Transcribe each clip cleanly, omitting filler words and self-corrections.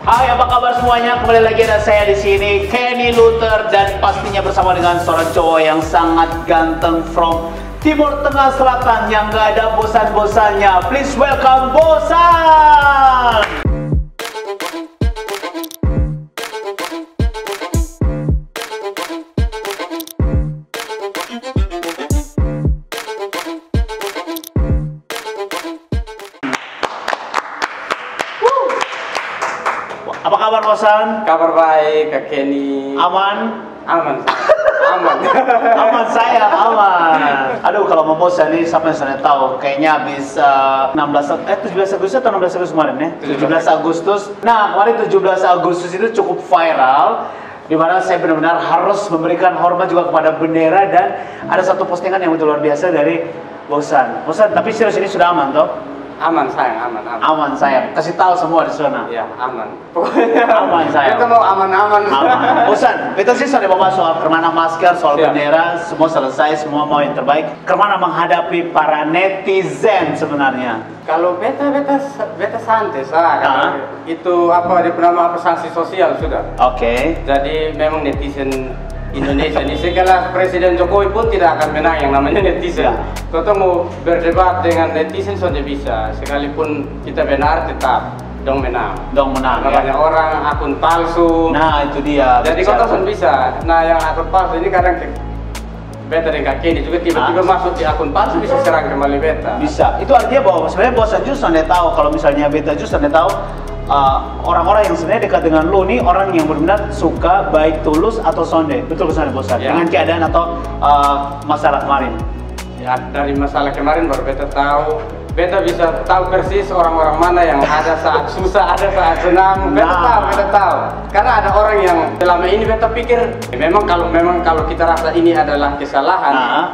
Hai, apa kabar semuanya? Kembali lagi ada saya di sini, Kenny Luther, dan pastinya bersama dengan seorang cowok yang sangat ganteng from Timur Tengah Selatan yang gak ada bosan-bosannya. Please welcome Bosan. Apa kabar Bosan? Kabar baik, Kak Kenny. Aman? Aman, aman. Aman saya, aman. Aduh, kalau mau Bosan nih, siapa yang sudah tahu? Kayaknya habis 17 Agustus atau 16 Agustus kemarin ya? 17 Agustus. Nah, kemarin 17 Agustus itu cukup viral, di mana saya benar-benar harus memberikan hormat juga kepada bendera, dan ada satu postingan yang betul luar biasa dari Bosan. Bosan, tapi serius ini sudah aman toh? Aman sayang, aman. Aman sayang. Kasih tahu semua di sana. Ya, aman. Pokoknya aman sayang. Kita mau aman-aman. Aman. Bosan, kita sih sudah bahas soal kemana masker, soal bendera, semua selesai, semua mau yang terbaik. Kemana menghadapi para netizen sebenarnya? Kalau beta santai karena itu apa bernama sanksi sosial sudah. Oke. Jadi memang netizen Indonesia ini segala Presiden Jokowi pun tidak akan menang yang namanya netizen. Kita mau berdebat dengan netizen saja bisa, sekalipun kita benar tetap dong menang. Banyak orang akun palsu. Nah itu dia. Jadi kita bisa. Nah yang akun palsu ini kadang beta dan Kak Kenny juga tiba-tiba masuk di akun palsu bisa serang kembali beta. Bisa. Itu artinya bahwa sebenarnya Bosan justru anda tahu kalau misalnya beta justru anda tahu. Orang-orang yang sebenarnya dekat dengan lu nih orang yang benar-benar suka baik tulus atau sonde, betul kesan Bosan ya. Dengan keadaan atau masalah kemarin. Ya dari masalah kemarin baru beta bisa tahu persis orang-orang mana yang ada saat susah, ada saat senang. Beta tahu. Karena ada orang yang selama ini beta pikir memang kalau kita rasa ini adalah kesalahan.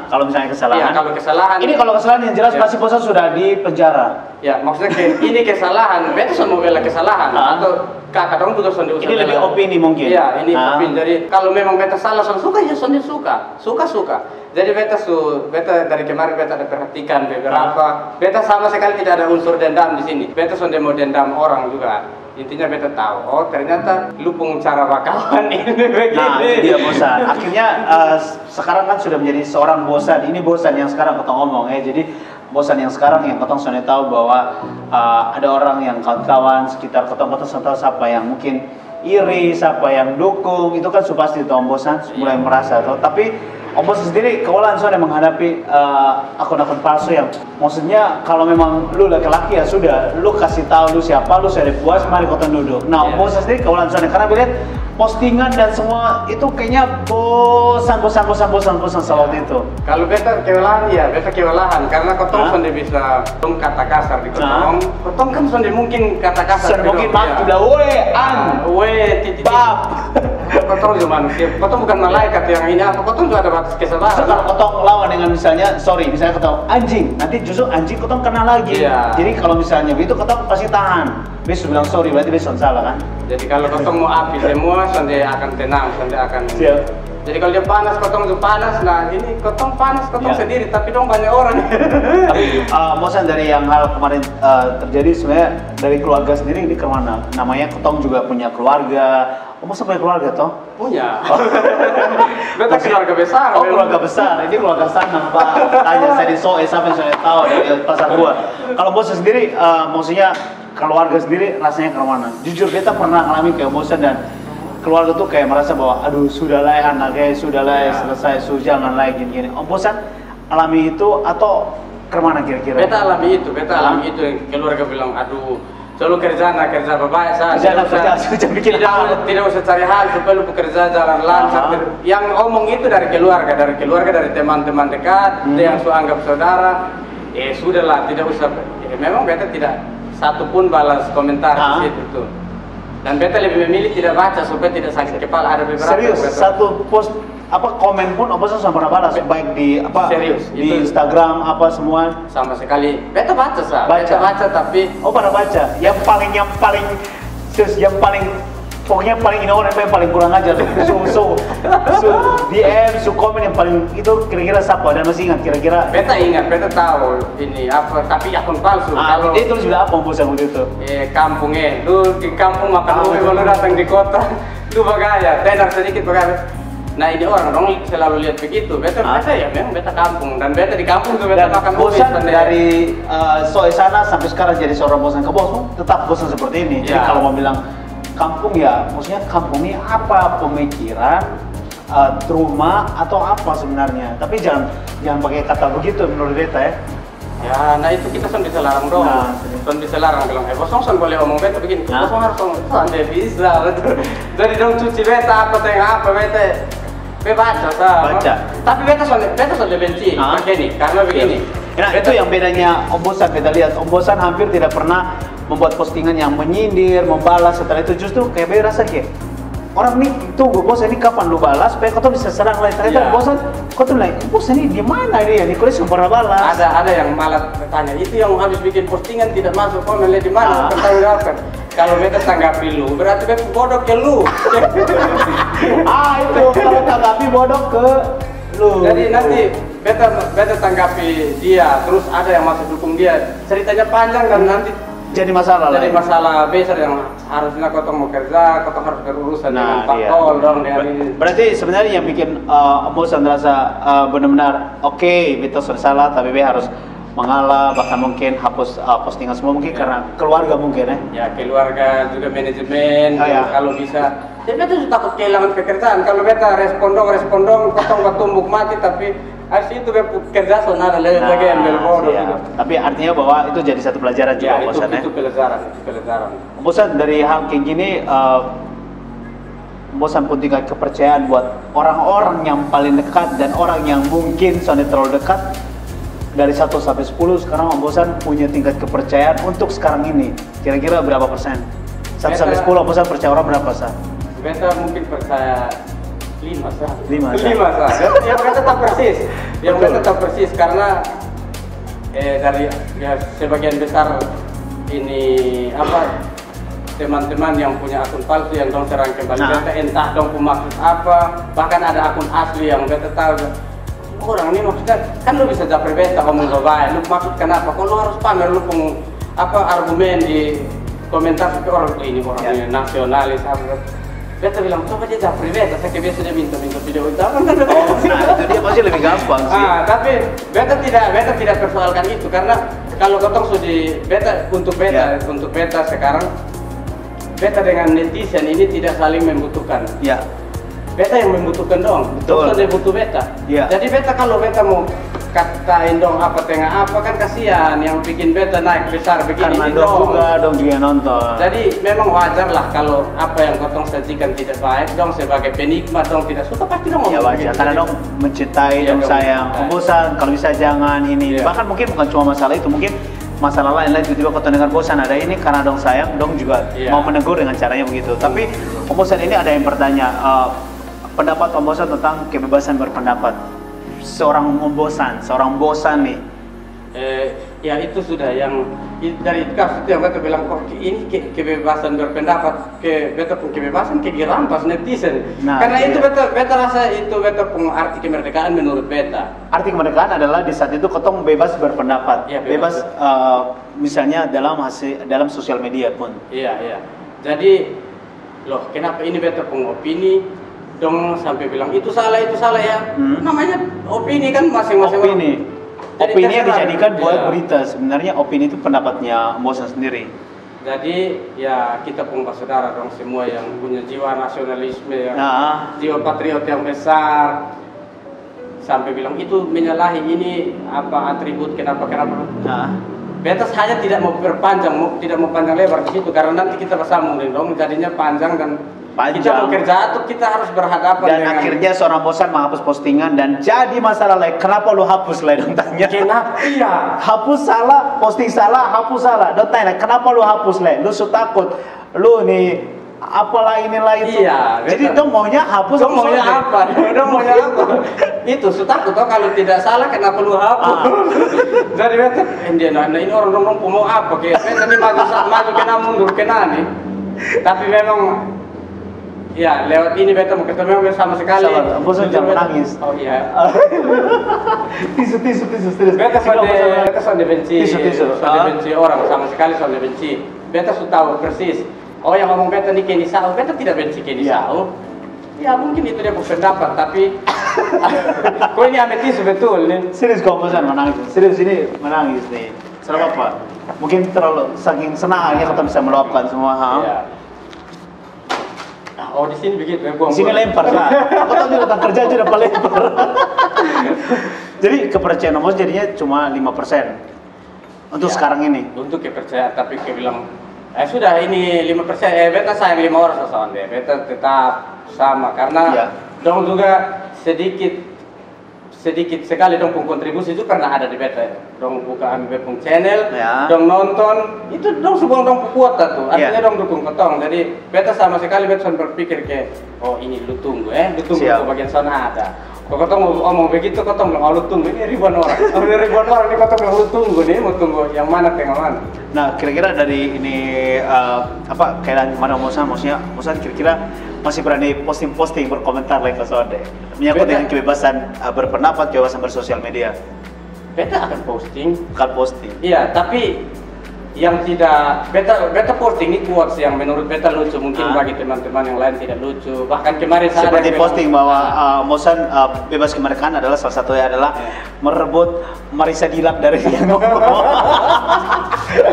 Kalau misalnya kesalahan. Ya, kalau kesalahan. Ini kalau kesalahan yang jelas pasti Bosan sudah di penjara. Ya, maksudnya ini kesalahan. Beta mau bela kesalahan atau kakak dong juga sonde usah. Ini lebih opini mungkin. Iya, ini opini. Jadi kalau memang beta salah, suka ya sonde suka. Jadi beta dari kemarin beta ada perhatikan beberapa. Beta sama sekali tidak ada unsur dendam di sini. Beta sonde mau dendam orang juga. Intinya beta tahu, oh ternyata lu pengucara bakalan ini begini. Nah itu dia Bosan. Akhirnya sekarang kan sudah menjadi seorang Bosan. Ini Bosan yang sekarang ketong ngomong ya. Jadi Bosan yang sekarang yang ketong sudah tahu bahwa ada orang yang kawan-kawan sekitar ketong tahu siapa yang mungkin iri, siapa yang dukung. Itu kan sudah pasti Om Bosan mulai merasa. Tapi Om Bosan sendiri kewalan soalnya menghadapi akun-akun palsu yang maksudnya kalau memang lu laki-laki ya sudah, lu kasih tahu lu siapa, lu sudah puas, mari kau duduk. Nah Om Bosan sendiri kewalan soalnya karena lihat postingan dan semua itu kayaknya bosan selalu itu. Kalau beta kewalahan karena kotong sonde bisa kata kasar di kotong. Kotong kan sonde mungkin kata kasar. Sonde mungkin mati udah titik bab. Kotong juga manusia. Kotong bukan malaikat yang ini apa. Kotong juga ada batas kesalahan. Kalau kotong lawan dengan misalnya kotong anjing, nanti justru anjing kotong kena lagi. Jadi kalau misalnya begitu kotong pasti tahan. Besok bilang sorry, berarti besok salah kan? Jadi kalau kotong mau api semua, sonde akan tenang, sonde akan. Siap. Jadi kalau dia panas, kotong itu panas. Nah ini kotong panas, kotong sendiri, tapi dong banyak orang. Tapi Bosan dari yang hal kemarin terjadi sebenarnya dari keluarga sendiri ini kemana? Namanya kotong juga punya keluarga. Bosan punya keluarga toh? Punya. Beta keluarga besar. Oh keluarga besar. Ini keluarga sana Pak. Tanya saya di Soe sampai saya tahu dari pasar gua. Kalau Bosan sendiri, maksudnya keluarga sendiri rasanya kemana? Jujur beta pernah alami kayak Bosan dan keluarga tuh kayak merasa bahwa aduh sudahlah ya anaknya sudahlah selesai jangan lagi gini. Om Bosan alami itu atau kemana kira-kira? Beta alami itu yang keluarga bilang aduh selalu kerja bapak tidak usah cari hal supaya lu bekerja jalan lancar. Yang omong itu dari keluarga dari teman-teman dekat yang anggap saudara. Sudahlah tidak usah. Memang beta tidak satupun balas komentar di situ tuh. Dan beta lebih memilih tidak baca supaya tidak sakit kepala. Ada beberapa. Serius, satu post komen pun apa sama pernah balas baik di serius, di Instagram apa semua sama sekali. Beta baca tapi tapi pernah baca. Yang paling pokoknya paling ini orang yang paling kurang ajar so DM, komen yang paling itu kira-kira siapa dan masih ingat kira-kira? Beta ingat, beta tahu ini apa tapi akun palsu. Kalau dia tulis bilang apa bosan waktu itu? Kampung lu di kampung makan ubi baru datang di kota, lu bagaya, tenar sedikit bagaya. Nah ini orang selalu lihat begitu. Beta ya memang beta kampung dan beta di kampung tuh beta makan ubi. Bosan dari soal sana sampai sekarang jadi seorang bosan ke bosmu tetap bosan seperti ini. Jadi kalau mau bilang kampung ya, maksudnya kampung ini apa pemikiran, trauma atau apa sebenarnya? Tapi jangan pakai kata begitu menurut beta ya. Ya, nah itu kita bisa larang dong. Bisa larang bilang, bosong boleh ngomong beta begini. Bosong harus ngomong, anda bisa betul. Jadi dong cuci beta apa tengah apa beta. Baca. Tapi beta sudah benci pakai ini karena begini. Nah, itu yang bedanya Om Bosan kita lihat. Om Bosan hampir tidak pernah membuat postingan yang menyindir, membalas. Setelah itu justru kayak beda rasa kayak orang nih tunggu Bosan ini kapan lu balas supaya kau tuh bisa serang lagi. Ternyata Bosan kau tuh lagi Bosan ini di mana dia? Ini kau sudah pernah balas. Ada yang malah bertanya itu yang habis bikin postingan tidak masuk komen di mana? Pertanyaan kalau beta tanggapi lu berarti beta bodoh ke lu. Itu kalau tanggapi bodoh ke lu. Jadi nanti beta tanggapi dia, terus ada yang masuk dukung dia. Ceritanya panjang dan nanti jadi masalah besar yang harusnya kau mau kerja, kau harus berurusan dengan parpol dong dengan ini. Berarti sebenarnya yang bikin Bosan rasa benar-benar oke, beta sudah salah, tapi beta harus mengalah, bahkan mungkin hapus postingan semua mungkin karena keluarga mungkin ya. Ya keluarga juga manajemen, kalau bisa. Jadi beta sudah takut kehilangan pekerjaan. Kalau beta respon dong, potong tumbuk mati, tapi harus itu kerja sonara bagian bodoh. Tapi artinya bahwa itu jadi satu pelajaran juga Bosan ya. Itu pelajaran. Bosan dari hal kayak gini, Bosan pun tingkat kepercayaan buat orang-orang yang paling dekat dan orang yang mungkin sudah terlalu dekat. Dari 1 sampai 10 sekarang Om Bosan punya tingkat kepercayaan untuk sekarang ini kira-kira berapa persen? 1 sampai 10 Om Bosan percaya orang berapa sah? Beta mungkin percaya 5 sah. 5 sah. Yang beta tetap persis karena dari sebagian besar ini teman-teman yang punya akun palsu yang dong serang kembali beta entah dong maksud apa, bahkan ada akun asli yang beta tahu orang ini maksudnya kan lu bisa japri beta ngomong baik, lu maksud kenapa? Kok lu harus pamer lu argumen di komentar ke orang ini orangnya nasionalis beta bilang coba dia japri beta, saya biasa dia minta video itu itu dia pasti lebih gampang sih. Tapi beta tidak persoalkan itu karena kalau kotong sudah untuk beta sekarang beta dengan netizen ini tidak saling membutuhkan. Beta yang membutuhkan dong, betul. Dia butuh beta. Jadi beta kalau beta mau katain dong apa tengah apa kan kasihan yang bikin beta naik besar begini. Karena dong juga nonton. Jadi memang wajar lah kalau apa yang kotong sajikan tidak baik dong sebagai penikmat dong tidak suka pasti dong. Ya wajar karena dong mencintai dong sayang. Bosan kalau bisa jangan ini. Bahkan mungkin bukan cuma masalah itu, mungkin masalah lain tiba-tiba kau dengar Bosan ada ini karena dong sayang dong juga mau menegur dengan caranya begitu. Tapi Om Bosan ini ada yang bertanya. Pendapat Om Bosan tentang kebebasan berpendapat. Seorang bosan nih. Ya itu sudah yang dari kasus itu yang beta bilang kok ini kebebasan berpendapat, beta pun kebebasan dirampas netizen. Karena itu beta rasa itu beta pun arti kemerdekaan menurut beta. Arti kemerdekaan adalah di saat itu ketong bebas berpendapat, bebas misalnya dalam sosial media pun. Iya. Jadi loh kenapa ini beta pun opini dong sampai bilang itu salah ya. Namanya opini kan masing-masing opini. Opini yang dijadikan buat berita. Sebenarnya opini itu pendapatnya Bosan sendiri. Jadi ya kita pun saudara dong semua yang punya jiwa nasionalisme jiwa patriot yang besar sampai bilang itu menyalahi ini apa atribut kenapa. Beta saja tidak mau tidak mau panjang lebar di situ karena nanti kita bersambung dong jadinya panjang dan kita bekerja tuh kita harus berhadapan dan dengan akhirnya seorang Bosan menghapus postingan dan jadi masalah lagi. Kenapa lu hapus lah dong tanya? Kenapa? Iya. Hapus salah, posting salah, hapus salah. Dong tanya, kenapa lu hapus lah? Lu su takut, lu nih apalah inilah itu. Iya. Jadi dong maunya hapus. Dong maunya apa? Dong maunya apa? Itu su takut toh kalau tidak salah kenapa lu hapus? Jadi beta ini orang mau apa? Kayak beta ini maju kena mundur kena nih. Tapi memang Ya, lewat ini beta mau ketemu sama sekali. Sabar, bosan jangan menangis. Oh iya. Tisu serius. Beta sonde benci. Tisu. Sonde benci orang sama sekali sonde benci. Beta sudah tahu persis. Oh yang ngomong beta nih Kenny Sao, beta tidak benci Kenny Sao. Ya mungkin itu dia pendapat, tapi kok ini ame tisu betul nih. Serius kau bosan menangis. Serius ini menangis nih. Kenapa apa? Mungkin terlalu saking senangnya kita bisa meluapkan semua. Iya. Oh di sini begitu ya, di sini lempar lah. Aku tahu dia datang kerja aja udah lempar. Jadi kepercayaan Om jadinya cuma 5% untuk sekarang ini. Untuk kepercayaan, tapi dia bilang sudah ini 5%. Beta sayang 5 orang sasaran deh. Beta tetap sama karena dong juga sedikit sekali dong pun kontribusi itu karena ada di beta. Dong buka pun channel, dong nonton, itu dong sebuah dong kuota tuh. Artinya dong dukung ketong. Jadi beta sama sekali beta berpikir kayak oh ini lu tunggu ke bagian sana ada. Kok ketong mau ngomong begitu ketong bilang lu tunggu ini ribuan orang. Ribuan orang ini ketong bilang lu tunggu nih, mau tunggu yang mana tengah mana. Nah, kira-kira dari ini kayak mana maksudnya kira-kira masih berani posting berkomentar like soal deh menyangkut dengan kebebasan berpendapat, kebebasan bersosial media. Beta akan posting. Iya, tapi yang tidak beta posting ini quotes yang menurut beta lucu, mungkin bagi teman-teman yang lain tidak lucu. Bahkan kemarin saya seperti posting bahwa Mosan bebas kemerdekaan adalah salah satunya adalah merebut Marissa Dilak dari yang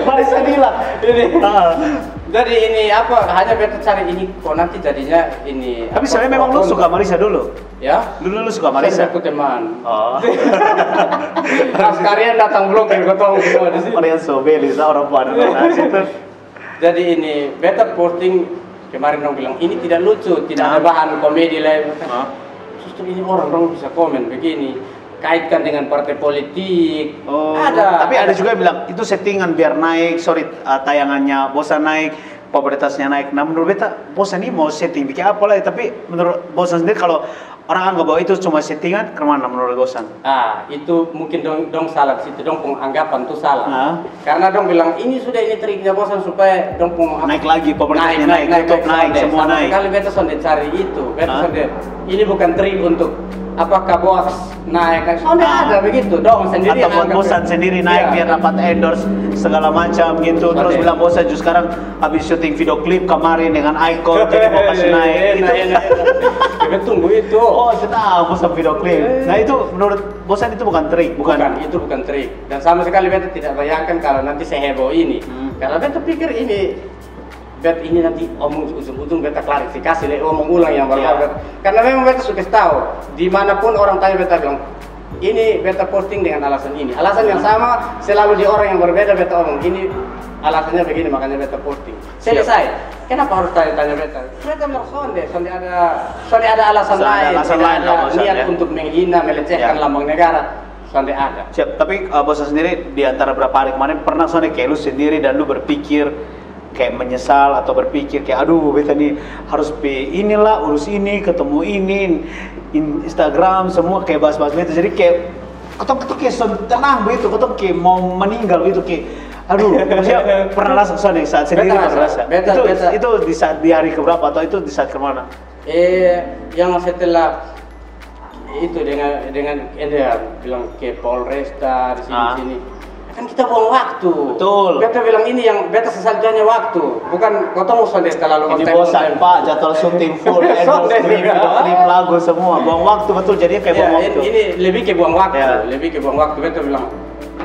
Marissa Dilak ini. Jadi ini apa? Hanya beta cari ini kok nanti jadinya ini. Tapi sebenarnya memang lu suka Marissa dulu. Ya? Dulu lu suka Marissa. Aku teman. Oh. Pas kalian datang blokir gotong semua di sini. Kalian sobeli orang pada situ. Jadi ini beta posting kemarin dong bilang ini tidak lucu, tidak ada bahan komedi lain. Justru ini orang bisa komen begini. Kaitkan dengan partai politik. Tapi ada juga yang bilang itu settingan biar naik, tayangannya Bosan naik, popularitasnya naik. Nah menurut beta Bosan ini mau setting bikin apa lagi? Tapi menurut Bosan sendiri kalau orang anggap bahwa itu cuma settingan, kemana menurut Bosan? Itu mungkin dong salah di situ, dong anggapan tuh salah. Karena dong bilang ini triknya Bosan supaya dong naik lagi, popularitasnya naik, semua naik. Kali beta sonde cari itu, beta sonde ini bukan trik untuk apakah bos naik, soalnya ada begitu dong sendiri ataupun Bosan sendiri naik biar dapat endorse segala macam gitu. Terus bilang Bosan juga sekarang habis syuting video klip kemarin dengan Icon jadi mau kasih naik. Kita tunggu itu. Oh sudah Bosan video klip. Nah itu menurut Bosan itu bukan trik, itu bukan trik. Dan sama sekali beta tidak bayangkan kalau nanti seheboh ini. Karena beta pikir ini nanti omong ujung-ujung beta klarifikasi omong ulang yang baru. Karena memang beta suka tahu dimanapun orang tanya beta bilang ini beta posting dengan alasan ini, alasan yang sama selalu di orang yang berbeda beta omong ini alasannya begini makanya beta posting. Selesai. Kenapa harus tanya beta? Beta bilang sonde ada alasan lain, ada niat untuk menghina, melecehkan lambang negara. Sonde ada. Siap. Tapi Bosan sendiri di antara berapa hari kemarin pernah sonde kayak lu sendiri dan lu berpikir kayak menyesal atau berpikir kayak aduh beta nih harus inilah urus ini ketemu ini Instagram semua kayak bahas-bahas beta jadi kayak ketemu kayak tenang begitu ketemu kayak mau meninggal gitu kayak aduh maksudnya pernah rasa saat sendiri pernah rasa itu di saat di hari keberapa atau itu di saat kemana? Yang setelah itu dengan dia bilang ke Polresta di sini kan kita buang waktu. Betul. Beta bilang ini yang beta sesalahnya waktu, bukan ketemu sonde terlalu ini Bosan Pak jadwal syuting full klip lagu semua buang waktu betul jadinya kayak buang waktu. Ini lebih ke buang waktu. Beta bilang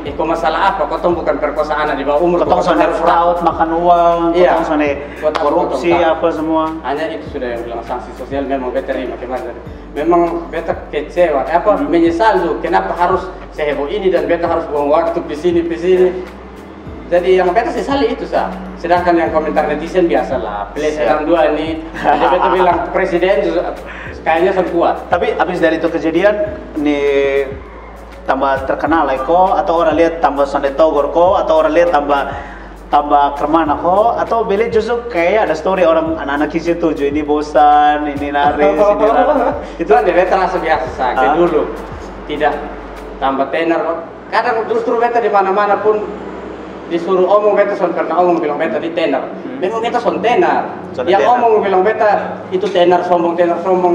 kok masalah apa? Kotong bukan perkosaan di bawah umur. Kotong sonde fraud, makan uang, kotong sonde korupsi apa semua. Hanya itu sudah yang bilang sanksi sosial memang beta terima kemarin. Memang beta kecewa, menyesal tuh kenapa harus seheboh ini dan beta harus buang waktu di sini. Jadi yang beta sesali itu sedangkan yang komentar netizen biasalah, peleseran dua ini, jadi beta bilang presiden kayaknya sangat kuat. Tapi habis dari itu kejadian nih tambah terkenal kok, atau orang lihat tambah sonde togor kok, atau orang lihat tambah kermana kok, atau beli justru kayak ada story orang anak-anak kisi tujuh ini Bosan, ini naris, ini itu kan beta rasa biasa kayak dulu tidak tambah tenar. Kadang justru beta di mana-mana pun disuruh omong beta pernah omong bilang beta di tenar. memang beta son tenar. Son Yang tenar. omong bilang beta itu tenar sombong,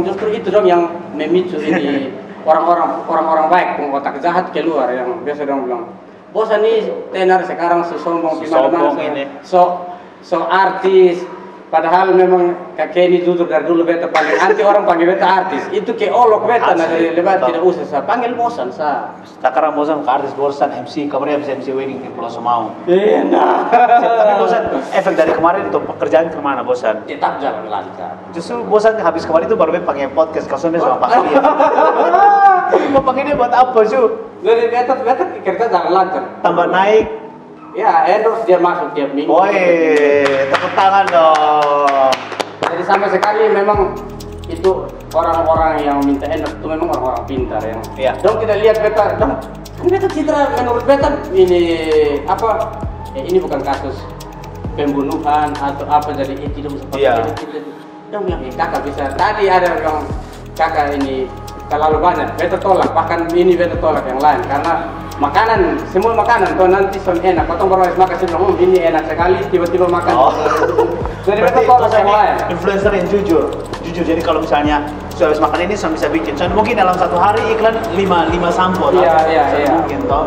justru itu dong yang memicu ini orang-orang baik, otak jahat keluar yang biasa dong bilang, bosan nih tenar sekarang sombong di mana-mana, ini. so artis. Padahal memang kakek ini jujur dari dulu beta paling anti orang panggil beta artis. Itu ke olok beta Asli, lebat betul. tidak usah sa panggil bosan sa. Sekarang bosan ke artis, bosan MC, kemarin bisa MC wedding di Pulau Semau. Enak. Tapi bosan, efek dari kemarin untuk pekerjaan kemana bosan? Tetap jalan lancar. Justru bosan habis kemarin itu baru pakai podcast, kalau sama Pak Surya. Mau pakai dia buat apa sih? Jadi beta kerja jalan lancar. Tambah naik. Ya, endorse dia masuk tiap minggu. Woi, tepuk tangan dong. Jadi sama sekali memang itu orang-orang yang minta endorse itu memang orang-orang pintar yang. Iya. Dong kita lihat beta, dong kan beta citra menurut beta ini apa? Ini bukan kasus pembunuhan atau apa jadi tidak usah pakai Iya. tidak. Dong bilang kakak bisa. Tadi ada yang kakak ini terlalu banyak. Beta tolak, bahkan ini beta tolak yang lain karena makanan, semua makanan tuh nanti son enak. Potong baru habis makan sih bilang, ini enak sekali, tiba-tiba makan. Oh. Jadi Berarti beta tolak Tosan yang ini lain. influencer yang jujur. Jadi kalau misalnya sudah habis makan ini bisa bikin. Soalnya mungkin dalam satu hari iklan 5 sampo. Iya. Mungkin toh.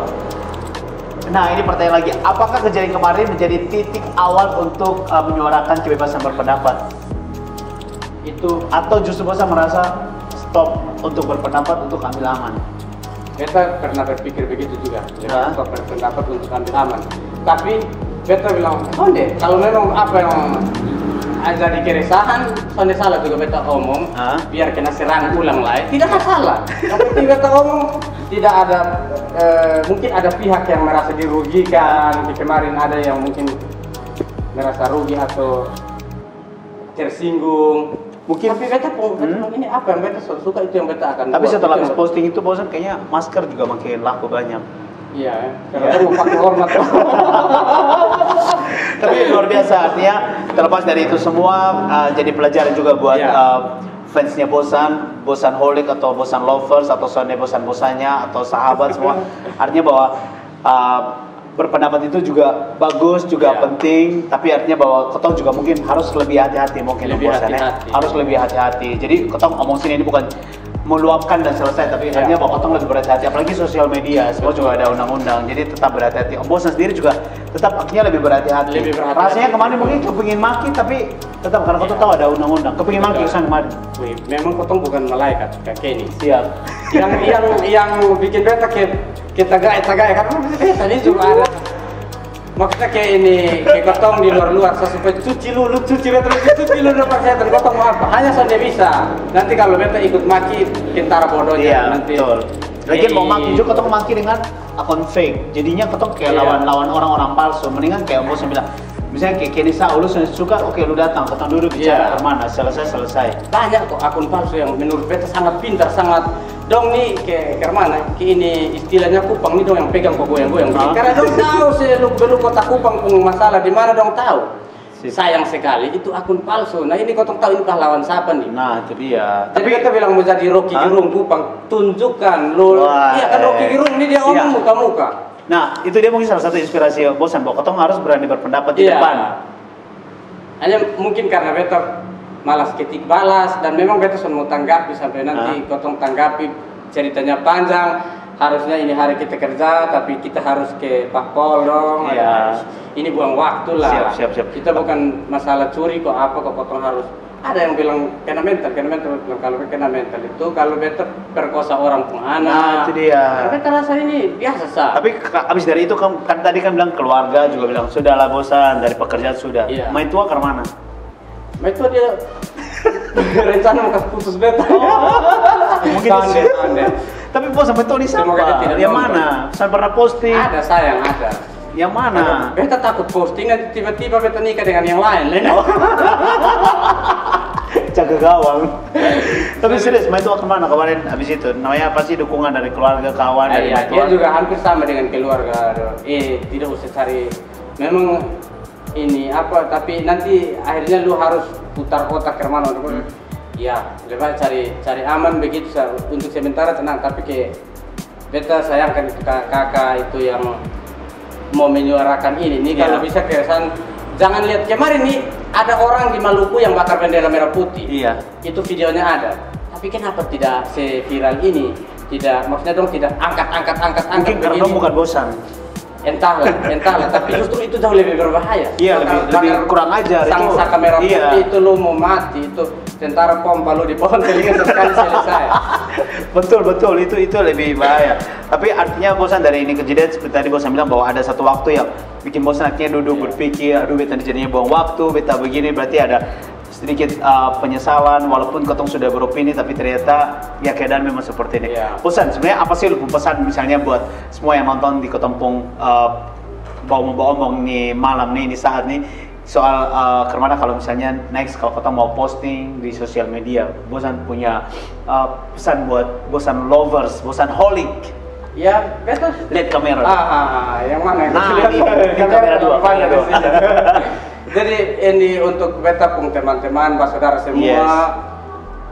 Nah ini pertanyaan lagi, apakah kejadian kemarin menjadi titik awal untuk menyuarakan kebebasan berpendapat? Itu Atau justru bosan merasa stop untuk berpendapat untuk ambil aman? beta pernah berpikir begitu juga. Hah? Beta berpendapat untuk ambil aman. Tapi beta bilang, deh kalau memang apa yang ada di keresahan, sonde salah juga beta omong, Hah? biar kena serang ulang lagi, tidak masalah. Yang penting beta omong, tidak ada, mungkin ada pihak yang merasa dirugikan, kemarin ada yang mungkin merasa rugi atau tersinggung. Mungkin. Tapi beta ini apa yang beta suka itu yang beta akan Tapi buat. setelah Itu habis yang- posting itu bosan kayaknya masker juga makin laku banyak. Iya, karena mau pakai hormat. Tapi luar biasa, artinya terlepas dari itu semua jadi pelajaran juga buat Iya. fansnya bosan holic atau bosan lovers atau soalnya bosan-bosannya atau sahabat semua. Artinya bahwa berpendapat itu juga bagus, juga Iya. penting, tapi artinya bahwa ketong juga mungkin harus lebih hati-hati mungkin Lebih bosan ya. hati-hati. Harus lebih hati-hati. Jadi ketong ngomong sini ini bukan meluapkan dan selesai, tapi Iya. artinya bahwa ketong lebih berhati-hati, apalagi sosial media, semua juga ada undang-undang, jadi tetap berhati-hati. Om bosan sendiri juga tetap akhirnya lebih berhati-hati. Lebih berhati-hati. Rasanya kemarin mungkin kepingin maki, tapi tetap karena ketong tahu ada undang-undang, kepingin maki Betul. usaha kemarin. Wih, memang kotong bukan malaikat kayak Kenny. Siap. yang bikin beta kita gaya karena beta ini juga ada. Maksudnya kayak ini, kayak kotong di luar-luar, supaya cuci beta cuci lu dapat setan, kotong mau apa? Hanya saja bisa. Nanti kalau beta ikut maki, kentara bodohnya Iya, nanti. betul. Lagian mau maki juga ketong maki dengan akun fake, jadinya ketong kayak Iya. lawan orang-orang palsu. Mendingan kayak bos bilang, misalnya kayak Kenny Sa, lu suka, oke lu datang, ketong duduk bicara Iya. kemana, selesai. Banyak kok akun palsu yang menurut beta sangat pintar, sangat dong nih kayak mana, kayak ini istilahnya kupang nih dong yang pegang kok goyang-goyang. Ah. Karena dong tahu seluk-beluk kota Kupang pun masalah di mana dong tahu. Sip. Sayang sekali itu akun palsu. Nah ini kotong tahu ini pahlawan siapa nih? Nah itu dia. Jadi kita bilang mau jadi Rocky Hah? Gerung Kupang, tunjukkan lu. Wah, Iya kan Rocky Gerung ini dia iya. omong muka-muka. Nah itu dia mungkin salah satu inspirasi bosan, bahwa ketong harus berani berpendapat di Iya. depan. Hanya mungkin karena beta malas ketik balas dan memang beta sudah mau tanggapi sampai nanti kotong tanggapi ceritanya panjang. Harusnya ini hari kita kerja tapi kita harus ke Pak Pol dong. Iya. Ini buang waktu lah. Siap. Kita bukan masalah curi kok apa kok potong harus. Ada yang bilang kena mental bilang kalau kena mental itu kalau beta perkosa orang pun Nah anak. itu dia. Beta rasa ini biasa sah. Tapi abis dari itu kan tadi kan bilang keluarga juga bilang sudahlah bosan dari pekerjaan sudah. Iya. Main tua ke mana? Itu dia rencana mau kasih putus beta. Mungkin Tanda. Tapi bos sampai Tony Semoga dia siapa? tidak Yang nonton. mana? Saya pernah posting. Ada sayang ada. Yang mana? Beta takut posting nanti tiba-tiba beta nikah dengan yang lain. Jaga gawang. Tapi serius, main tua kemana kemarin habis itu? Namanya pasti dukungan dari keluarga, kawan, dari Iya, main dia tua. juga hampir sama dengan keluarga. Tidak usah cari. Memang ini apa? Tapi nanti akhirnya lu harus putar otak ke mana? Ya, coba cari aman begitu untuk sementara tenang. Tapi ke beta sayangkan itu kakak itu yang mau menyuarakan ini. Nih kalau Iya. bisa keresahan Jangan lihat kemarin nih ada orang di Maluku yang bakar bendera merah putih. Iya. Itu videonya ada. Tapi kenapa tidak seviral ini? Tidak, maksudnya dong tidak angkat. Mungkin karena begini. bukan bosan. Entahlah. Tapi justru itu jauh lebih berbahaya. Iya, lebih kurang ajar sang itu. saka merah putih Iya. itu lu mau mati, itu tentara pompa lu di pohon telinga sekali selesai. betul itu lebih bahaya. Tapi artinya bosan dari ini kejadian seperti tadi bosan bilang bahwa ada satu waktu yang bikin bosan, akhirnya duduk berpikir, aduh beta jadinya buang waktu, beta begini, berarti ada sedikit penyesalan walaupun ketong sudah beropini tapi ternyata ya keadaan memang seperti ini. Iya. Bosan sebenarnya apa sih lu pesan misalnya buat semua yang nonton di Kotompong bawa-bawa nih malam nih di saat nih soal kemana kalau misalnya next kalau kita mau posting di sosial media, bosan punya pesan buat bosan lovers, bosan holic. Ya, betul. Lihat kamera. Yang mana? Nah, ini kamera dua. Banyak di sini. Jadi ini untuk beta pun teman-teman, saudara semua. Yes.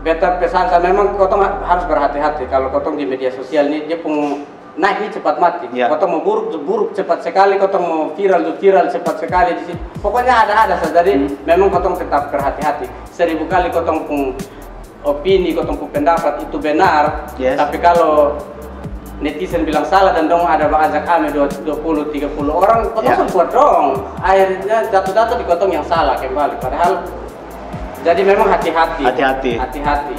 Beta pesan saya memang kotong harus berhati-hati kalau kotong di media sosial ini dia pun naik ini cepat mati. Yeah. Kotong mau buruk cepat sekali, kotong mau viral cepat sekali di sini. Pokoknya ada saja. Jadi memang kotong tetap berhati-hati. 1000 kali kotong pun opini, kotong pun pendapat itu benar. Yes. Tapi kalau netizen bilang salah dan dong ada ajak kami 20-30 orang, kotong support dong. Akhirnya jatuh di kotong yang salah kembali. Padahal jadi memang hati-hati. Hati-hati. Hati-hati.